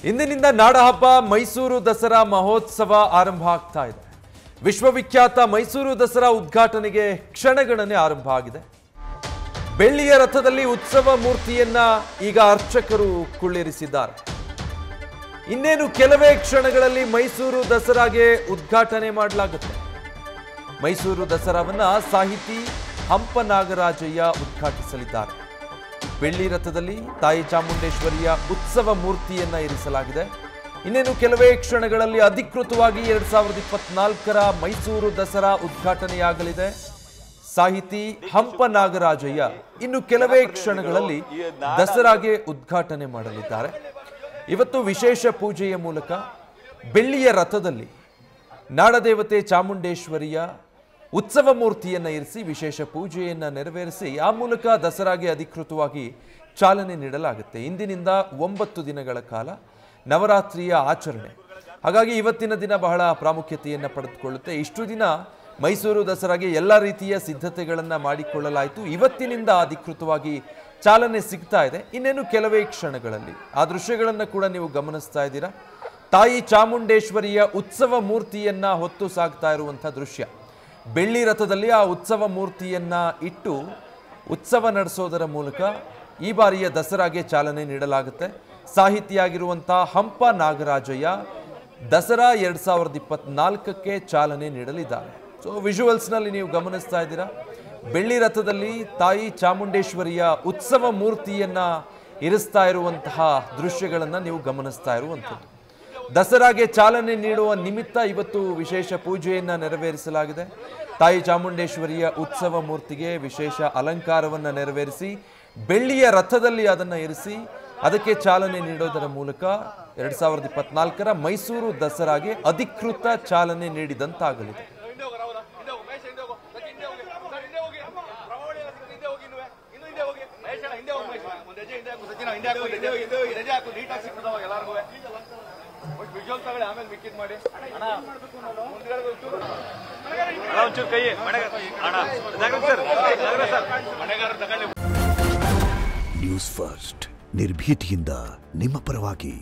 ಇಂದಿನಿಂದ ನಾಡಹಬ್ಬ ಮೈಸೂರು ದಸರಾ ಮಹೋತ್ಸವ ಆರಂಭ ಆಗ್ತಾ ಇದೆ. ವಿಶ್ವವಿಖ್ಯಾತ ಮೈಸೂರು ದಸರಾ ಉದ್ಘಾಟನೆಗೆ ಕ್ಷಣಗಣನೆ ಆರಂಭ ಆಗಿದೆ. ಬೆಳ್ಳಿಯ ರಥದಲ್ಲಿ ಉತ್ಸವ ಮೂರ್ತಿಯನ್ನ ಈಗ ಅರ್ಚಕರು ಕುಳ್ಳಿರಿಸಿದ್ದಾರೆ. ಇನ್ನೇನು ಕೆಲವೇ ಕ್ಷಣಗಳಲ್ಲಿ ಮೈಸೂರು ದಸರಾಗೆ ಉದ್ಘಾಟನೆ ಮಾಡಲಾಗುತ್ತೆ. ಮೈಸೂರು ದಸರಾವನ್ನ ಸಾಹಿತಿ ಹಂಪ ನಾಗರಾಜಯ್ಯ ಉದ್ಘಾಟಿಸಲಿದ್ದಾರೆ. ಬೆಳ್ಳಿ ರಥದಲ್ಲಿ ತಾಯಿ ಚಾಮುಂಡೇಶ್ವರಿಯ ಉತ್ಸವ ಮೂರ್ತಿಯನ್ನ ಇರಿಸಲಾಗಿದೆ. ಇನ್ನೇನು ಕೆಲವೇ ಕ್ಷಣಗಳಲ್ಲಿ ಅಧಿಕೃತವಾಗಿ 2024ರ ಮೈಸೂರು ದಸರಾ ಉದ್ಘಾಟನೆಯಾಗಲಿದೆ. ಸಾಹಿತಿ ಹಂಪ ನಾಗರಾಜಯ್ಯ ಇನ್ನು ಕೆಲವೇ ಕ್ಷಣಗಳಲ್ಲಿ ದಸರಾಗೆ ಉದ್ಘಾಟನೆ ಮಾಡಲಿದ್ದಾರೆ. ಇವತ್ತು ವಿಶೇಷ ಪೂಜೆಯ ಮೂಲಕ ಬೆಳ್ಳಿಯ ರಥದಲ್ಲಿ ನಾಡದೇವತೆ ಚಾಮುಂಡೇಶ್ವರಿಯ ಉತ್ಸವ ಮೂರ್ತಿಯನ್ನು ಇರಿಸಿ ವಿಶೇಷ ಪೂಜೆಯನ್ನು ನೆರವೇರಿಸಿ ಆ ಮೂಲಕ ದಸರಾಗೆ ಅಧಿಕೃತವಾಗಿ ಚಾಲನೆ ನೀಡಲಾಗುತ್ತೆ. ಇಂದಿನಿಂದ 9 ದಿನಗಳ ಕಾಲ ನವರಾತ್ರಿಯ ಆಚರಣೆ. ಹಾಗಾಗಿ ಇವತ್ತಿನ ದಿನ ಬಹಳ ಪ್ರಾಮುಖ್ಯತೆಯನ್ನು ಪಡೆದುಕೊಳ್ಳುತ್ತೆ. ಇಷ್ಟು ದಿನ ಮೈಸೂರು ದಸರಾಗೆ ಎಲ್ಲ ರೀತಿಯ ಸಿದ್ಧತೆಗಳನ್ನು ಮಾಡಿಕೊಳ್ಳಲಾಯಿತು. ಇವತ್ತಿನಿಂದ ಅಧಿಕೃತವಾಗಿ ಚಾಲನೆ ಸಿಗ್ತಾ ಇದೆ. ಇನ್ನೇನು ಕೆಲವೇ ಕ್ಷಣಗಳಲ್ಲಿ ಆ ದೃಶ್ಯಗಳನ್ನು ಕೂಡ ನೀವು ಗಮನಿಸ್ತಾ ಇದ್ದೀರಾ. ತಾಯಿ ಚಾಮುಂಡೇಶ್ವರಿಯ ಉತ್ಸವ ಮೂರ್ತಿಯನ್ನ ಹೊತ್ತು ಸಾಗ್ತಾ ಇರುವಂಥ ದೃಶ್ಯ. ಬೆಳ್ಳಿ ರಥದಲ್ಲಿ ಆ ಉತ್ಸವ ಮೂರ್ತಿಯನ್ನ ಇಟ್ಟು ಉತ್ಸವ ನಡೆಸೋದರ ಮೂಲಕ ಈ ಬಾರಿಯ ದಸರಾಗೆ ಚಾಲನೆ ನೀಡಲಾಗುತ್ತೆ. ಸಾಹಿತಿಯಾಗಿರುವಂಥ ಹಂಪ ನಾಗರಾಜಯ್ಯ ದಸರಾ 2024ಕ್ಕೆ ಚಾಲನೆ ನೀಡಲಿದ್ದಾರೆ. ಸೊ ವಿಜುವಲ್ಸ್ನಲ್ಲಿ ನೀವು ಗಮನಿಸ್ತಾ ಇದ್ದೀರಾ. ಬೆಳ್ಳಿ ರಥದಲ್ಲಿ ತಾಯಿ ಚಾಮುಂಡೇಶ್ವರಿಯ ಉತ್ಸವ ಮೂರ್ತಿಯನ್ನ ಇರಿಸ್ತಾ ಇರುವಂತಹ ದೃಶ್ಯಗಳನ್ನು ನೀವು ಗಮನಿಸ್ತಾ ಇರುವಂಥದ್ದು. ದಸರಾಗೆ ಚಾಲನೆ ನೀಡುವ ನಿಮಿತ್ತ ಇವತ್ತು ವಿಶೇಷ ಪೂಜೆಯನ್ನು ನೆರವೇರಿಸಲಾಗಿದೆ. ತಾಯಿ ಚಾಮುಂಡೇಶ್ವರಿಯ ಉತ್ಸವ ಮೂರ್ತಿಗೆ ವಿಶೇಷ ಅಲಂಕಾರವನ್ನು ನೆರವೇರಿಸಿ ಬೆಳ್ಳಿಯ ರಥದಲ್ಲಿ ಅದನ್ನು ಇರಿಸಿ ಅದಕ್ಕೆ ಚಾಲನೆ ನೀಡೋದರ ಮೂಲಕ 2024ರ ಮೈಸೂರು ದಸರಾಗೆ ಅಧಿಕೃತ ಚಾಲನೆ ನೀಡಿದಂತಾಗಲಿದೆ. ನ್ಯೂಸ್ ಫಸ್ಟ್ ನಿರ್ಭೀತಿಯಿಂದ ನಿಮ್ಮ ಪರವಾಗಿ.